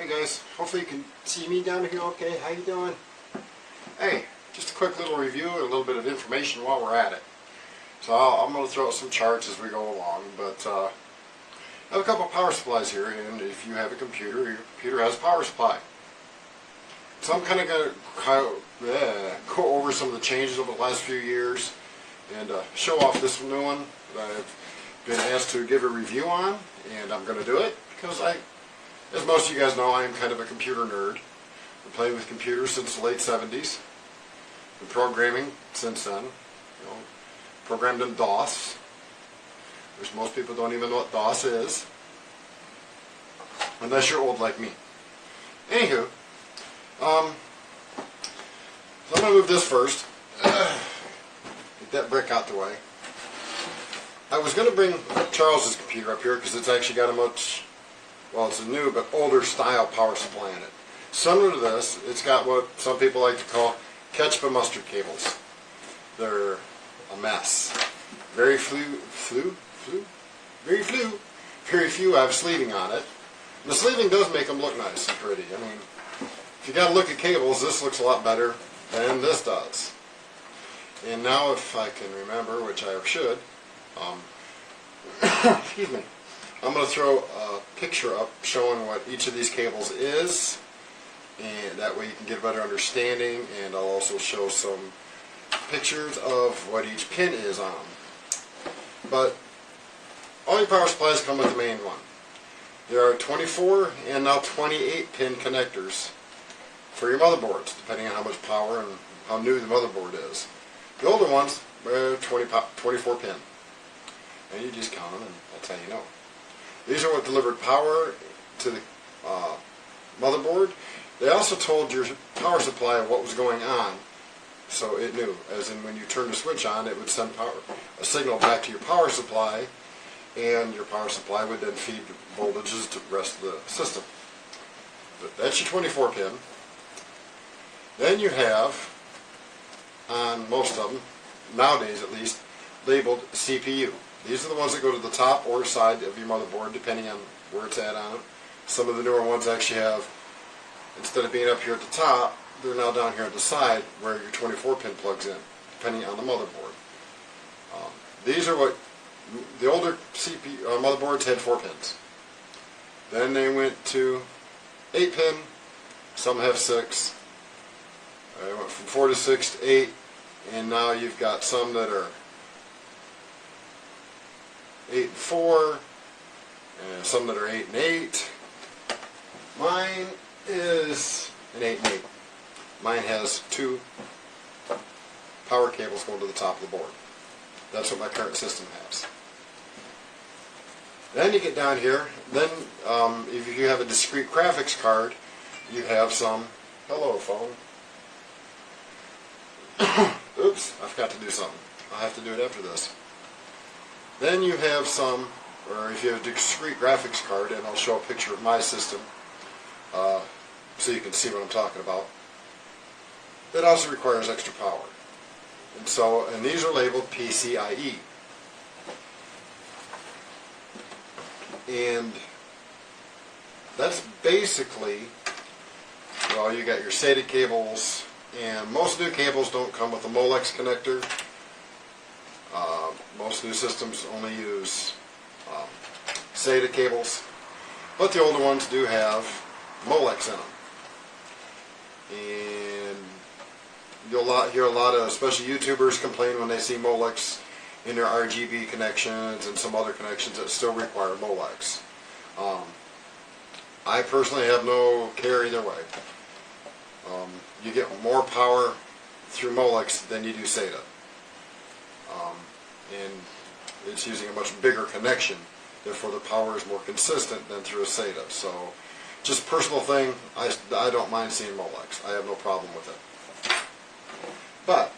Hey guys, hopefully you can see me down here okay. How you doing? Hey, just a quick little review and a little bit of information while we're at it. So I'm going to throw out some charts as we go along, but I have a couple of power supplies here, and if you have a computer, your computer has a power supply. So I'm kind of going to go over some of the changes over the last few years and show off this new one that I've been asked to give a review on, and I'm going to do it because as most of you guys know, I am kind of a computer nerd. Been playing with computers since the late 70s. Been programming since then. You know, programmed in DOS, which most people don't even know what DOS is, unless you're old like me. Anywho, so I'm going to move this first. Get that brick out the way. I was going to bring Charles's computer up here because it's actually got a much, well, it's a new but older style power supply in it. Similar to this, it's got what some people like to call ketchup and mustard cables. They're a mess. Very few have sleeving on it. And the sleeving does make them look nice and pretty. I mean, if you got to look at cables, this looks a lot better than this does. And now, if I can remember, which I should, excuse me, I'm going to throw a picture up showing what each of these cables is, and that way you can get a better understanding, and I'll also show some pictures of what each pin is on. But all your power supplies come with the main one. There are 24 and now 28 pin connectors for your motherboards, depending on how much power and how new the motherboard is. The older ones are 24 pin. And you just count them, and that's how you know. These are what delivered power to the motherboard. They also told your power supply what was going on, so it knew. As in, when you turn the switch on, it would send a signal back to your power supply, and your power supply would then feed voltages to the rest of the system. But that's your 24 pin. Then you have, on most of them, nowadays at least, labeled CPU. These are the ones that go to the top or side of your motherboard, depending on where it's at on it. Some of the newer ones actually have, instead of being up here at the top, they're now down here at the side where your 24 pin plugs in, depending on the motherboard. These are what the older CPU motherboards had 4 pins. Then they went to 8 pin. Some have 6. They went from 4 to 6 to 8, and now you've got some that are 8 and 4, and some that are 8 and 8. Mine is an 8 and 8. Mine has 2 power cables going to the top of the board. That's what my current system has. Then you get down here. Then if you have a discrete graphics card, you have some. Hello, phone. Oops, I forgot to do something. I'll have to do it after this. Then you have some, or if you have a discrete graphics card, and I'll show a picture of my system so you can see what I'm talking about. That also requires extra power. And these are labeled PCIe. And that's basically, well, you got your SATA cables, and most new cables don't come with a Molex connector. Most new systems only use SATA cables, but the older ones do have Molex in them. And you'll hear a lot of, especially YouTubers, complain when they see Molex in their RGB connections and some other connections that still require Molex. I personally have no care either way. You get more power through Molex than you do SATA. And it's using a much bigger connection, therefore the power is more consistent than through a SATA. So, just a personal thing, I don't mind seeing Molex. I have no problem with it. But,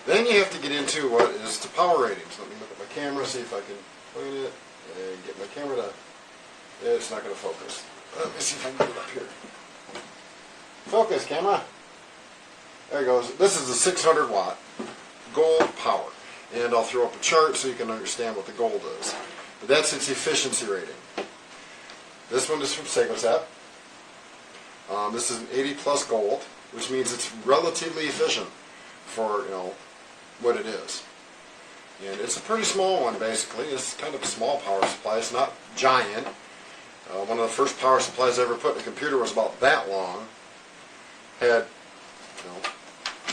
then you have to get into what is the power ratings. Let me look at my camera, see if I can point it, and get my camera to, it's not going to focus. Let me see if I can get it up here. Focus, camera. There it goes. This is a 600 watt gold power. And I'll throw up a chart so you can understand what the gold is. But that's its efficiency rating. This one is from Segotep. This is an 80 plus gold, which means it's relatively efficient for, you know, what it is. And it's a pretty small one, basically. It's kind of a small power supply. It's not giant. One of the first power supplies I ever put in a computer was about that long. Had, you know,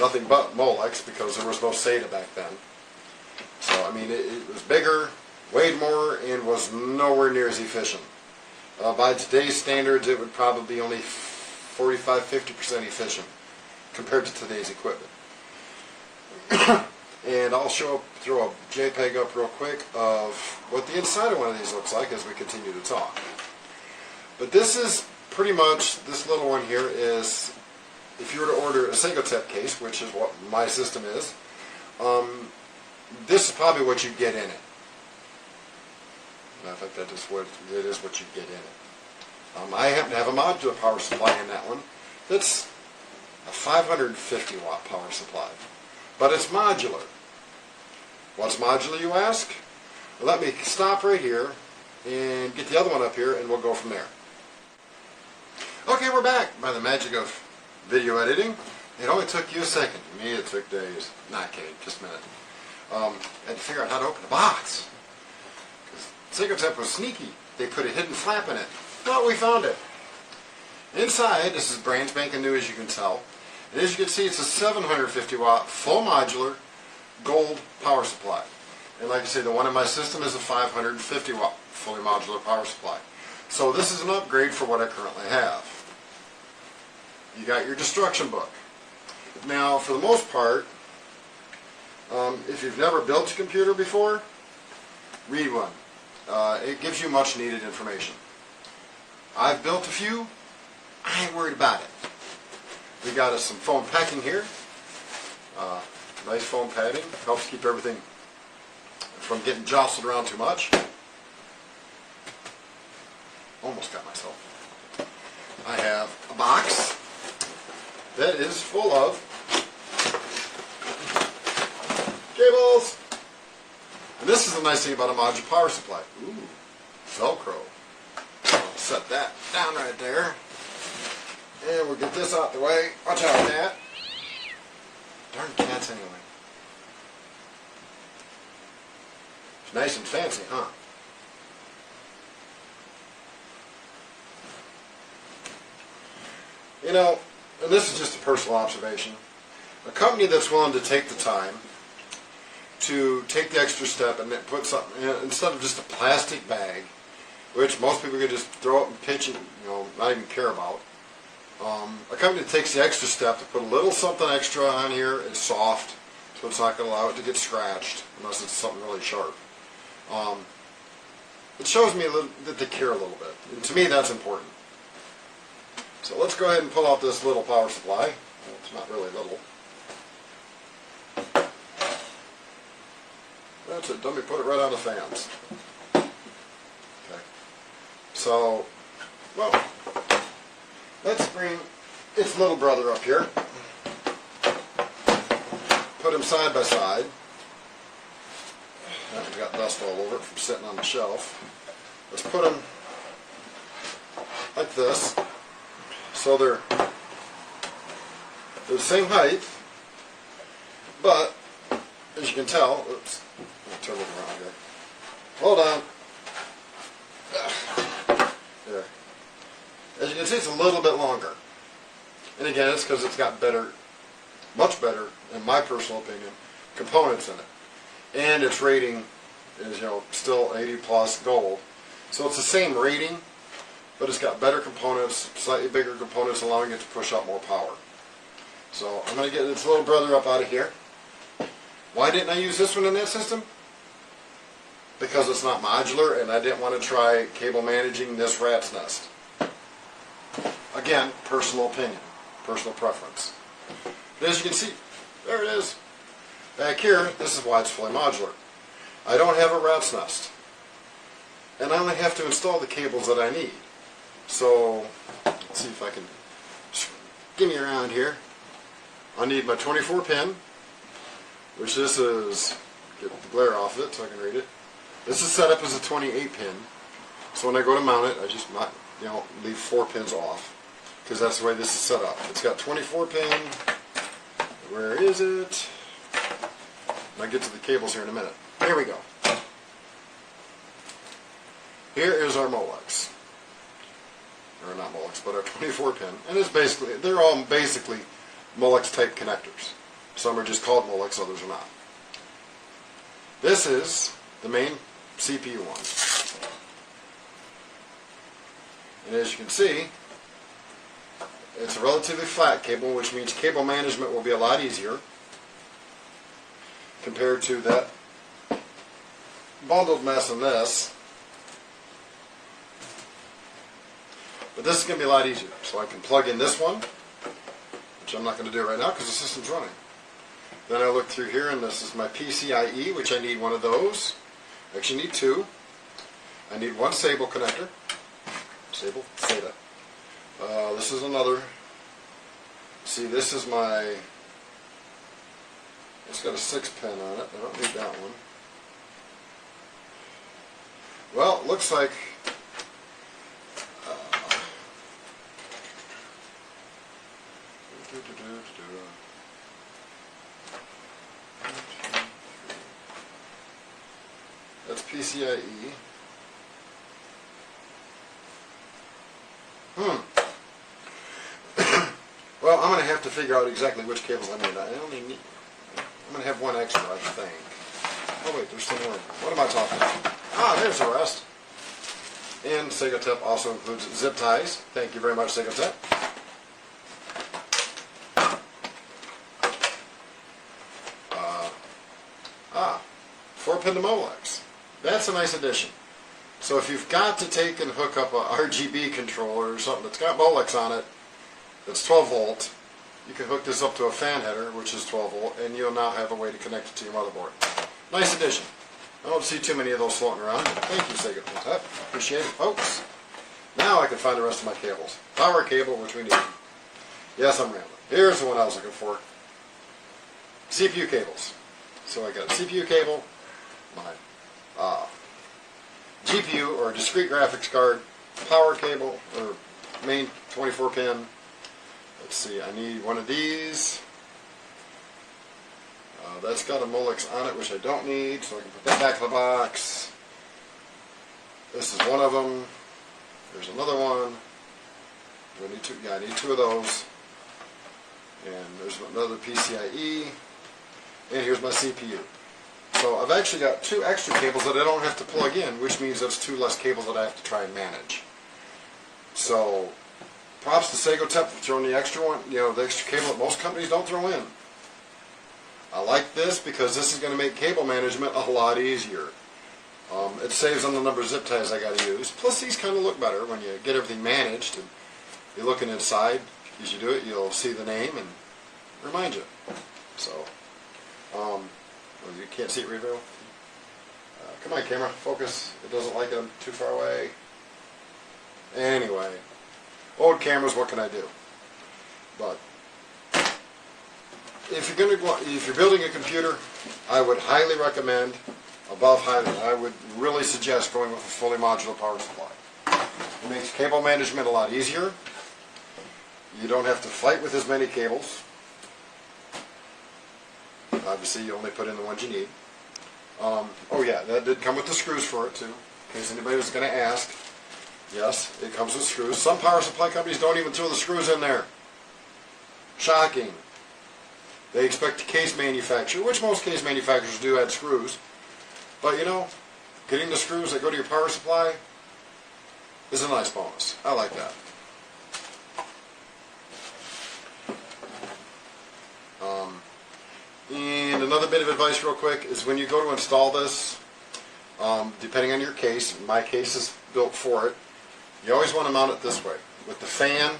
nothing but Molex because there was no SATA back then. So, I mean, it was bigger, weighed more, and was nowhere near as efficient. By today's standards, it would probably be only 45–50% efficient compared to today's equipment. And I'll throw a JPEG up real quick of what the inside of one of these looks like as we continue to talk. But this is pretty much, this little one here is, if you were to order a Segotep case, which is what my system is, this is probably what you get in it. I think that is what you get in it. I happen to have a modular power supply in that one. That's a 550 watt power supply. But it's modular. What's modular, you ask? Well, let me stop right here and get the other one up here and we'll go from there. Okay, we're back by the magic of video editing. It only took you a second. To me, it took days. Not kidding, just a minute. I had to figure out how to open the box. Because Segotep was sneaky. They put a hidden flap in it. Well, we found it. Inside, this is brand spanking new, as you can tell. And as you can see, it's a 750 watt full modular gold power supply. And like I say, the one in my system is a 550 watt fully modular power supply. So this is an upgrade for what I currently have. You got your instruction book. Now, for the most part, if you've never built a computer before, read one. It gives you much needed information. I've built a few. I ain't worried about it. We got us some foam packing here. Nice foam padding. Helps keep everything from getting jostled around too much. Almost got myself. I have a box that is full of cables. And this is the nice thing about a modular power supply. Ooh, Velcro. I'll set that down right there. And we'll get this out the way. Watch out, cat. Darn cats anyway. It's nice and fancy, huh? You know, and this is just a personal observation. A company that's willing to take the time to take the extra step and put something in, instead of just a plastic bag, which most people could just throw up and pitch and, you know, not even care about. A company that takes the extra step to put a little something extra on here. It's soft, so it's not going to allow it to get scratched unless it's something really sharp. It shows me that they care a little bit. And to me, that's important. So let's go ahead and pull out this little power supply. Well, it's not really little. That's it. Let me put it right on the fans. Okay. So, well, let's bring its little brother up here. Put him side by side. I've got dust all over it from sitting on the shelf. Let's put them like this, so they're the same height, but as you can tell, oops, I'll turn it around here. Hold on. There. As you can see, it's a little bit longer. And again, it's because it's got better, much better, in my personal opinion, components in it. And its rating is, you know, still 80 plus gold. So it's the same rating, but it's got better components, slightly bigger components, allowing it to push out more power. So I'm going to get its little brother up out of here. Why didn't I use this one in that system? Because it's not modular, and I didn't want to try cable managing this rat's nest. Again, personal opinion, personal preference. But as you can see, there it is. Back here, this is why it's fully modular. I don't have a rat's nest. And I only have to install the cables that I need. So, let's see if I can give me around here. I need my 24 pin, which this is, get the glare off of it so I can read it. This is set up as a 28 pin. So when I go to mount it, I just, leave 4 pins off. because that's the way this is set up. It's got 24 pin. Where is it? I'll get to the cables here in a minute. Here we go. Here is our Molex. Or not Molex, but our 24 pin. And it's basically, they're all basically Molex type connectors. Some are just called Molex, others are not. This is the main CPU one. And as you can see, it's a relatively flat cable, which means cable management will be a lot easier compared to that bundled mess in this. But this is going to be a lot easier. So I can plug in this one, which I'm not going to do right now because the system's running. Then I look through here, and this is my PCIe, which I need one of those. I actually need two. I need one Sable connector. Sable? SATA. This is another. See, this is my, it's got a 6-pin on it. I don't need that one. Well, it looks like that's PCIe. Well, I'm going to have to figure out exactly which cables I need. I'm going to have one extra, I think. Oh wait, there's some more. What am I talking about? Ah, there's the rest. And Segotep also includes zip ties. Thank you very much, Segotep. 4-pin to Molex. That's a nice addition. So if you've got to take and hook up a RGB controller or something that's got Molex on it, that's 12 volt, you can hook this up to a fan header, which is 12 volt, and you'll now have a way to connect it to your motherboard. Nice addition. I don't see too many of those floating around. Thank you, Segotep. Appreciate it, folks. Now I can find the rest of my cables. Power cable, which we need. Yes, I'm rambling. Here's the one I was looking for. CPU cables. So I got a CPU cable, my GPU or discrete graphics card, power cable or main 24 pin. Let's see, I need one of these. That's got a Molex on it, which I don't need, so I can put that back in the box. This is one of them. There's another one. Do I need two? Yeah, I need two of those. And there's another PCIe. And here's my CPU. So I've actually got two extra cables that I don't have to plug in, which means that's two less cables that I have to try and manage. So props to Segotep for throwing the extra one, the extra cable that most companies don't throw in. I like this because this is going to make cable management a lot easier. It saves on the number of zip ties I got to use. Plus these kind of look better when you get everything managed and you're looking inside. As you do it, you'll see the name and remind you. So, well, you can't see it reveal. Come on, camera, focus. It doesn't like it. I'm too far away. Anyway, old cameras. What can I do? But if you're building a computer, I would highly recommend, I would really suggest going with a fully modular power supply. It makes cable management a lot easier. You don't have to fight with as many cables. Obviously, you only put in the ones you need. Oh yeah, that did come with the screws for it too, in case anybody was going to ask. Yes, it comes with screws. Some power supply companies don't even throw the screws in there. Shocking. They expect a case manufacturer, which most case manufacturers do add screws. But getting the screws that go to your power supply is a nice bonus. I like that. And another bit of advice real quick is when you go to install this, depending on your case, my case is built for it, you always want to mount it this way, with the fan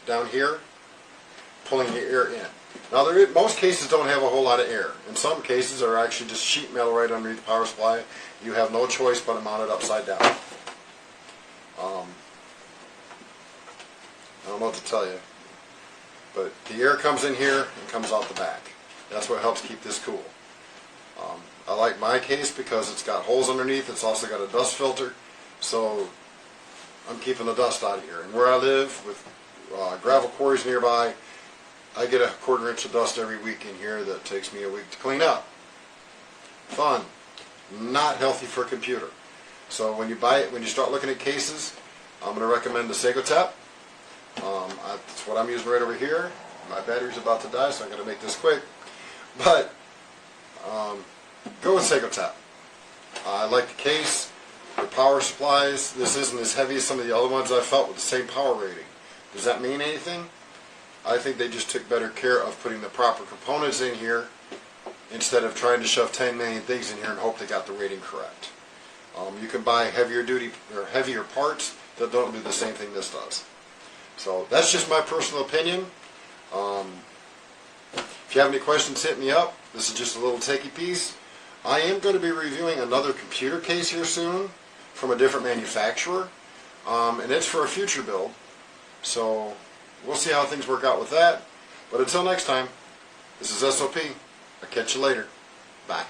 down here, pulling the air in. Now, most cases don't have a whole lot of air. In some cases, are actually just sheet metal right underneath the power supply. You have no choice but to mount it upside down. I don't know what to tell you, but the air comes in here and comes out the back. That's what helps keep this cool. I like my case because it's got holes underneath. It's also got a dust filter, so I'm keeping the dust out of here. And where I live, with gravel quarries nearby. I get a 1/4 inch of dust every week in here that takes me a week to clean up. Fun. Not healthy for a computer. So when you buy it, when you start looking at cases, I'm going to recommend the Segotep. That's what I'm using right over here. My battery's about to die, so I'm going to make this quick. But go with Segotep. I like the case, the power supplies. This isn't as heavy as some of the other ones I've felt with the same power rating. Does that mean anything? I think they just took better care of putting the proper components in here instead of trying to shove 10 million things in here and hope they got the rating correct. You can buy heavier duty or heavier parts that don't do the same thing this does. So that's just my personal opinion. If you have any questions, hit me up. This is just a little techie piece. I am going to be reviewing another computer case here soon from a different manufacturer, and it's for a future build. So we'll see how things work out with that. But until next time, this is SOP. I'll catch you later. Bye.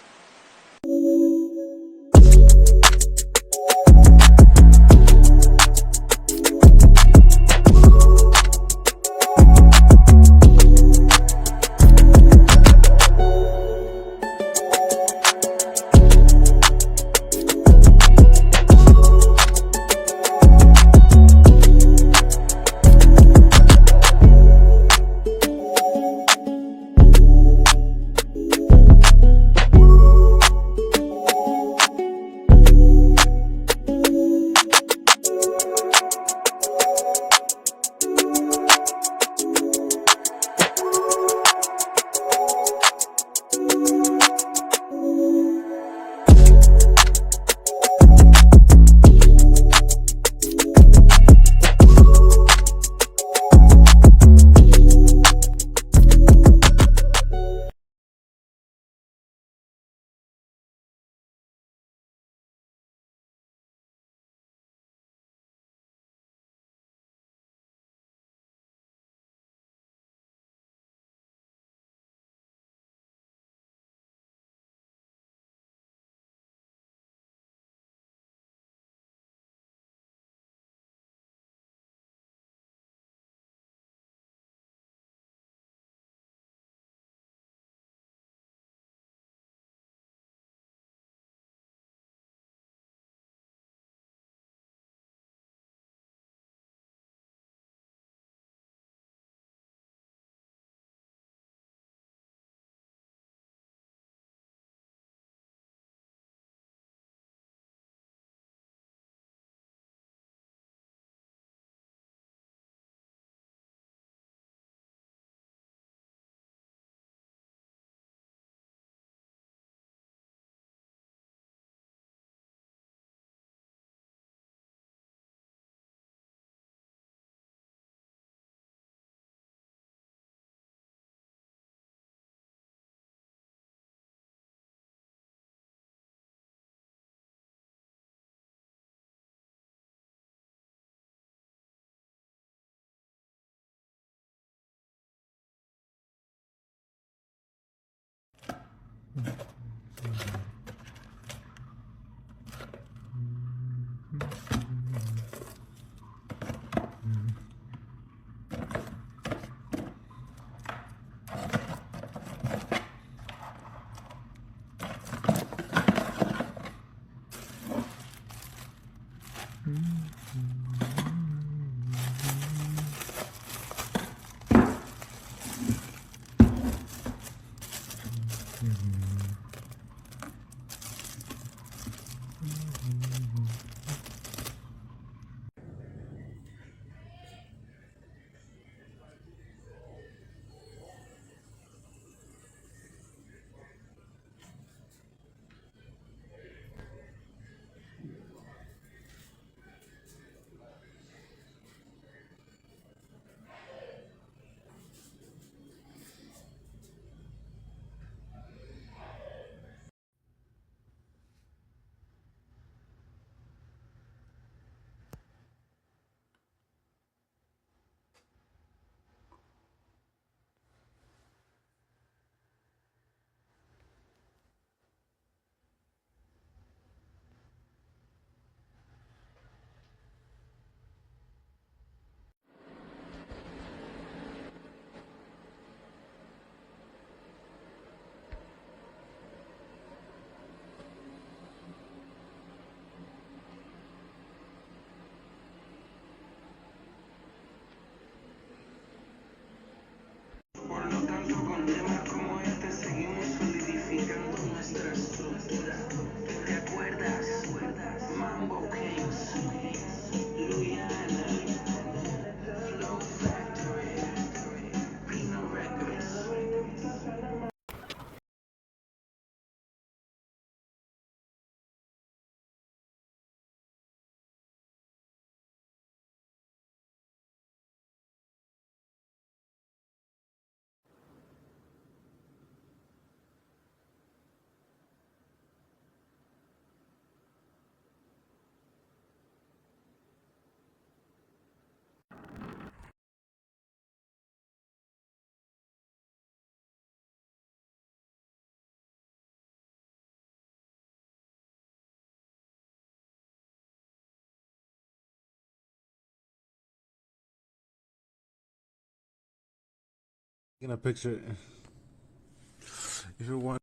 Mm-hmm. Taking a picture. If you want.